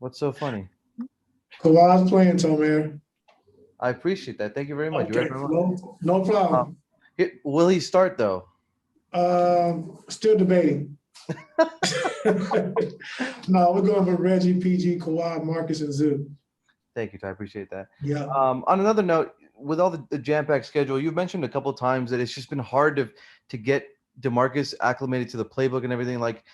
What's so funny? Kawhi's playing, Tomer. I appreciate that. Thank you very much. Okay, no problem. Will he start though? Still debating. No, we're going with Reggie, PG, Kawhi, Marcus, and Zoo. Thank you, Ty. I appreciate that. Yeah. On another note, with all the jam-packed schedule, you've mentioned a couple of times that it's just been hard to get DeMarcus acclimated to the playbook and everything. Like,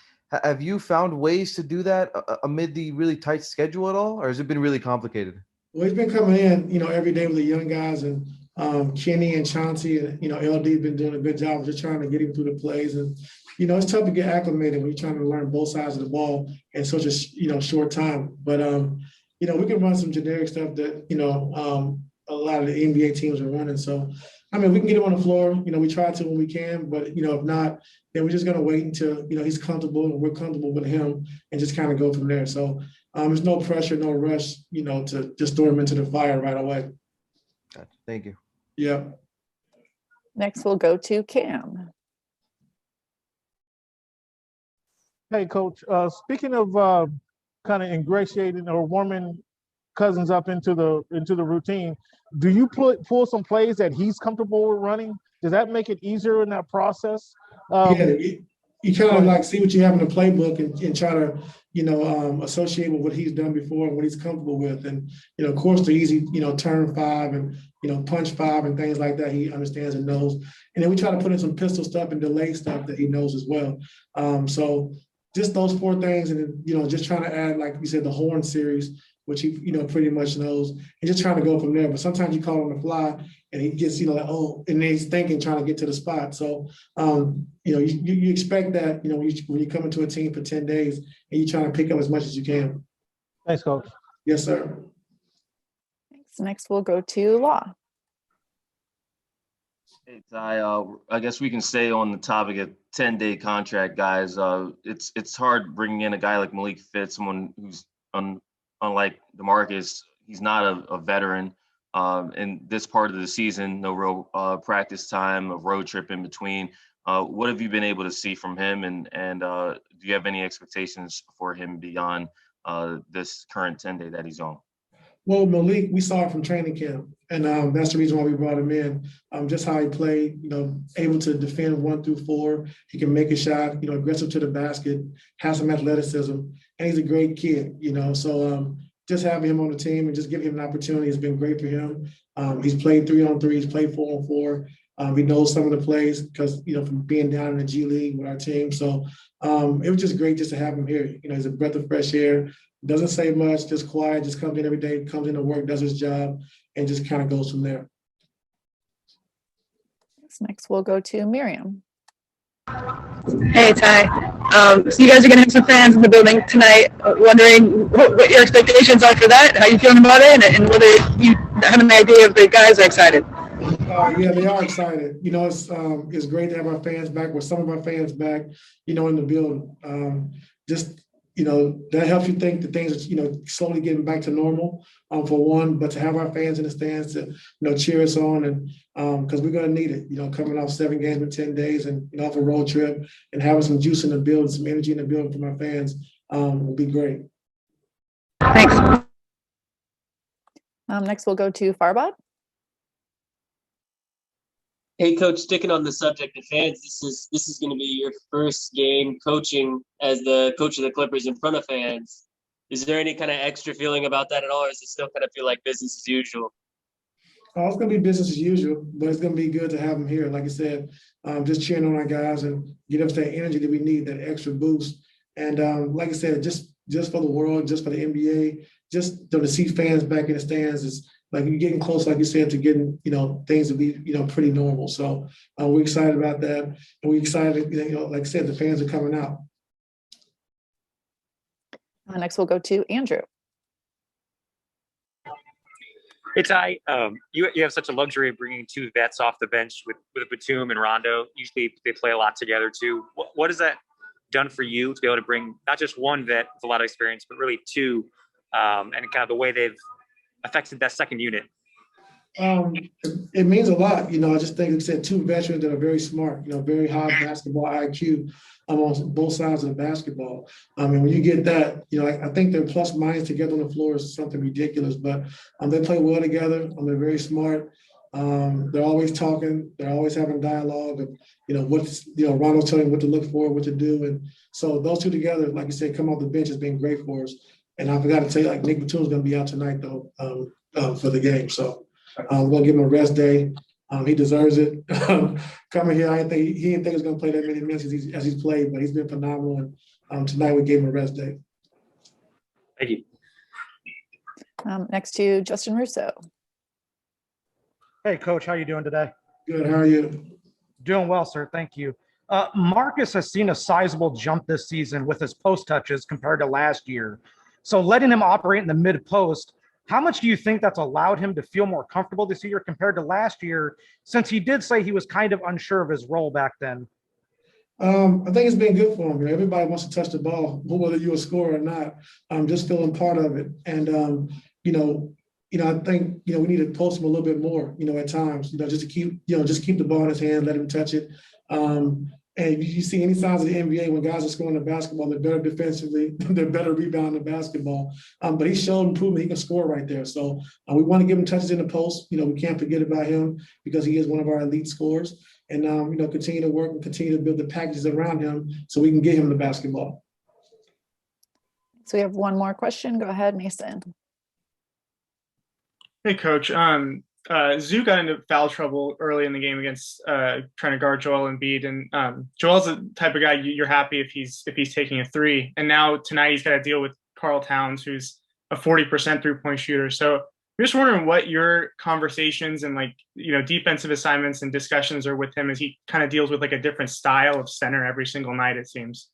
have you found ways to do that amid the really tight schedule at all, or has it been really complicated? Well, he's been coming in, every day with the young guys, and Kenny and Chauncey and LD been doing a good job of just trying to get him through the plays. And it's tough to get acclimated when you're trying to learn both sides of the ball in such a short time. But we can run some generic stuff that a lot of the NBA teams are running. So we can get him on the floor. We try to when we can, but if not, then we're just gonna wait until he's comfortable and we're comfortable with him, and just kind of go from there. So there's no pressure, no rush, to just throw him into the fire right away. Gotcha. Thank you. Yeah. Next, we'll go to Cam. Hey, Coach. Speaking of kind of ingratiating or warming Cousins up into the routine, do you pull some plays that he's comfortable with running? Does that make it easier in that process? You kind of like see what you have in the playbook and try to associate with what he's done before and what he's comfortable with. And of course the easy turn 5 and punch 5 and things like that he understands and knows. And then we try to put in some pistol stuff and delay stuff that he knows as well. So just those 4 things, and then just trying to add, like you said, the horn series, which he pretty much knows, and just trying to go from there. But sometimes you call on the fly and he gets and then he's thinking, trying to get to the spot. So you expect that when you come into a team for 10 days and you're trying to pick up as much as you can. Thanks, Coach. Yes, sir. Thanks. Next, we'll go to Law. Hey, Ty, I guess we can stay on the topic of 10-day contract, guys. It's hard bringing in a guy like Malik Fitz, someone who's unlike DeMarcus. He's not a veteran. In this part of the season, no real practice time, a road trip in between. What have you been able to see from him, and do you have any expectations for him beyond this current 10-day that he's on? Well, Malik, we saw it from training camp, and that's the reason why we brought him in. Just how he played, able to defend 1 through 4. He can make a shot, aggressive to the basket, has some athleticism, and he's a great kid, So just having him on the team and just giving him an opportunity has been great for him. He's played 3-on-3, he's played 4-on-4. He knows some of the plays because, from being down in the G League with our team. So it was just great just to have him here. He's a breath of fresh air. Doesn't say much, just quiet, just comes in every day, comes into work, does his job, and just kind of goes from there. Next, we'll go to Miriam. Hey, Ty. So you guys are going to have some fans in the building tonight. Wondering what your expectations are for that, how you feeling about it, and whether you have an idea if the guys are excited. Yeah, they are excited. It's great to have our fans back, with some of our fans back, in the building. That helps you think that things are, slowly getting back to normal, for one, but to have our fans in the stands to, cheer us on, and because we're going to need it, coming off 7 games in 10 days and off a road trip, and having some juice in the building, some energy in the building from our fans will be great. Thanks. Next, we'll go to Farbad. Hey, Coach, sticking on the subject of fans, this is going to be your first game coaching as the coach of the Clippers in front of fans. Is there any kind of extra feeling about that at all, or does it still kind of feel like business as usual? It's going to be business as usual, but it's going to be good to have them here. Like I said, just cheering on our guys and get us that energy that we need, that extra boost. And like I said, just for the world, just for the NBA, just to see fans back in the stands is like you're getting close, like you said, to getting, things to be, pretty normal. So we're excited about that. And we're excited, like I said, the fans are coming out. Next, we'll go to Andrew. Hey, Ty, you have such a luxury of bringing 2 vets off the bench with Batum and Rondo. Usually they play a lot together too. What has that done for you to be able to bring not just 1 vet with a lot of experience, but really 2, and kind of the way they've affected that second unit? It means a lot. I just think, like I said, 2 veterans that are very smart, very high basketball IQ. on both sides of the basketball. And when you get that, I think their plus minus together on the floor is something ridiculous, but they play well together. They're very smart. They're always talking. They're always having dialogue of, what's, Ronald's telling what to look for, what to do. And so those two together, like you said, come off the bench has been great for us. And I forgot to tell you, like Nick Batum's going to be out tonight though for the game. So we're going to give him a rest day. He deserves it. Coming here, he didn't think he was going to play that many minutes as he's played, but he's been phenomenal. And tonight we gave him a rest day. Thank you. Next to Justin Russo. Hey, Coach, how you doing today? Good. How are you? Doing well, sir. Thank you. Marcus has seen a sizable jump this season with his post touches compared to last year. So letting him operate in the mid post, how much do you think that's allowed him to feel more comfortable this year compared to last year, since he did say he was kind of unsure of his role back then? I think it's been good for him. Everybody wants to touch the ball, whether you're a scorer or not. Just feeling part of it. And, I think, we need to post him a little bit more, at times, just to keep the ball in his hand, let him touch it. And if you see any signs of the NBA when guys are scoring the basketball, they're better defensively, they're better rebounding the basketball. But he showed improvement. He can score right there. So we want to give him touches in the post. We can't forget about him because he is one of our elite scorers. And, continue to work and continue to build the packages around him so we can get him the basketball. So we have one more question. Go ahead, Mason. Hey, Coach. Zoo got into foul trouble early in the game against trying to guard Joel Embiid, and Joel's the type of guy you're happy if he's taking a three. And now tonight he's got to deal with Karl Towns, who's a 40% 3-point shooter. So I'm just wondering what your conversations and defensive assignments and discussions are with him as he kind of deals with a different style of center every single night, it seems.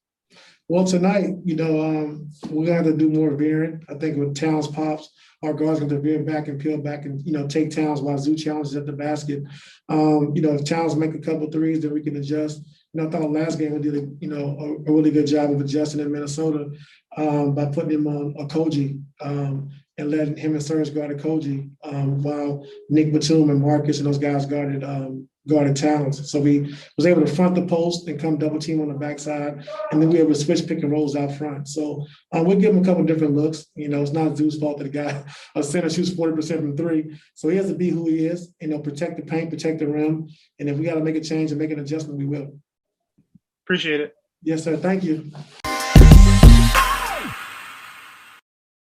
Well, tonight, we're going to have to do more veering. I think with Towns pops, our guards going to veer back and peel back and, take Towns while Zoo challenges at the basket. If Towns make a couple threes, then we can adjust. I thought last game we did, a really good job of adjusting in Minnesota by putting him on Okogie and letting him and Serge guard Okogie while Nick Batum and Marcus and those guys guarded Towns. So we was able to front the post and come double team on the backside, and then we were able to switch pick and rolls out front. So we'll give him a couple different looks. It's not Zoo's fault that the guy, a center, shoots 40% from three. So he has to be who he is, protect the paint, protect the rim. And if we got to make a change and make an adjustment, we will. Appreciate it. Yes, sir. Thank you.